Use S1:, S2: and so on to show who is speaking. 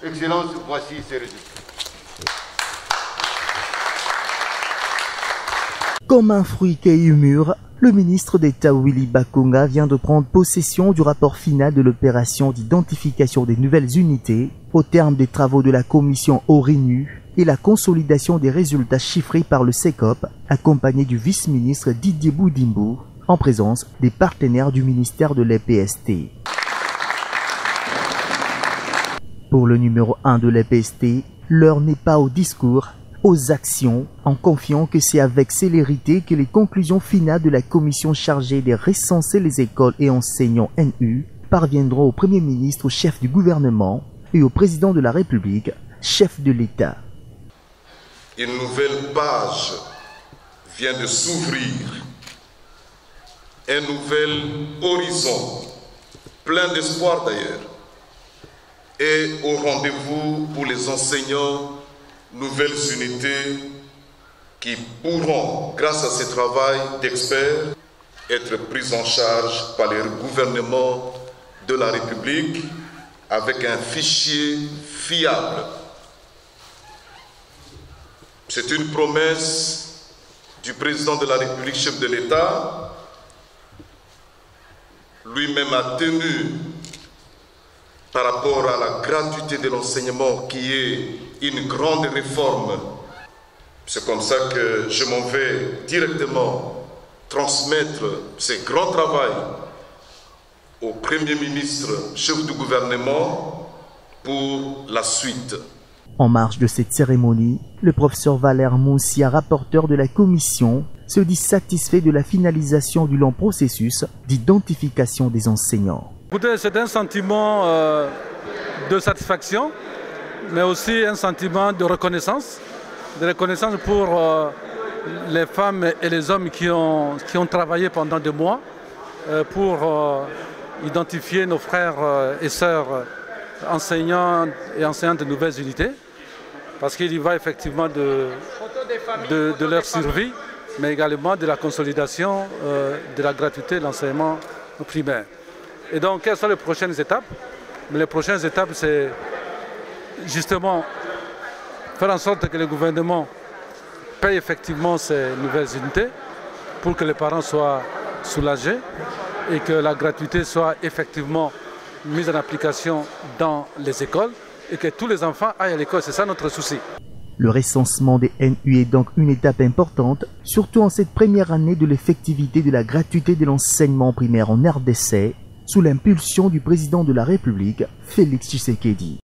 S1: Excellence, voici ces résultats.
S2: Comme un fruit cueilli mûr, le ministre d'État Willy Bakonga vient de prendre possession du rapport final de l'opération d'identification des nouvelles unités au terme des travaux de la commission ORINU et la consolidation des résultats chiffrés par le CECOP, accompagné du vice-ministre Didier Boudimbo, en présence des partenaires du ministère de l'EPST. Pour le numéro 1 de l'EPST, l'heure n'est pas au discours, aux actions, en confiant que c'est avec célérité que les conclusions finales de la commission chargée de recenser les écoles et enseignants NU parviendront au Premier ministre, au chef du gouvernement, et au président de la République, chef de l'État.
S3: Une nouvelle page vient de s'ouvrir, un nouvel horizon, plein d'espoir d'ailleurs, et au rendez-vous pour les enseignants, nouvelles unités qui pourront, grâce à ce travail d'experts, être prises en charge par le gouvernement de la République avec un fichier fiable. C'est une promesse du président de la République, chef de l'État. Lui-même a tenu par rapport à la gratuité de l'enseignement qui est une grande réforme. C'est comme ça que je m'en vais directement transmettre ce grand travail au Premier ministre, chef du gouvernement, pour la suite.
S2: En marge de cette cérémonie, le professeur Valère Moussia, rapporteur de la commission, se dit satisfait de la finalisation du long processus d'identification des enseignants.
S4: C'est un sentiment de satisfaction, mais aussi un sentiment de reconnaissance pour les femmes et les hommes qui ont travaillé pendant 2 mois pour identifier nos frères et sœurs enseignants et enseignantes de nouvelles unités, parce qu'il y va effectivement de leur survie, mais également de la consolidation de la gratuité de l'enseignement primaire. Et donc, quelles sont les prochaines étapes? Les prochaines étapes, c'est justement faire en sorte que le gouvernement paye effectivement ces nouvelles unités pour que les parents soient soulagés et que la gratuité soit effectivement mise en application dans les écoles et que tous les enfants aillent à l'école. C'est ça notre souci.
S2: Le recensement des NU est donc une étape importante, surtout en cette première année de l'effectivité de la gratuité de l'enseignement primaire en RDC, sous l'impulsion du président de la République, Félix Tshisekedi.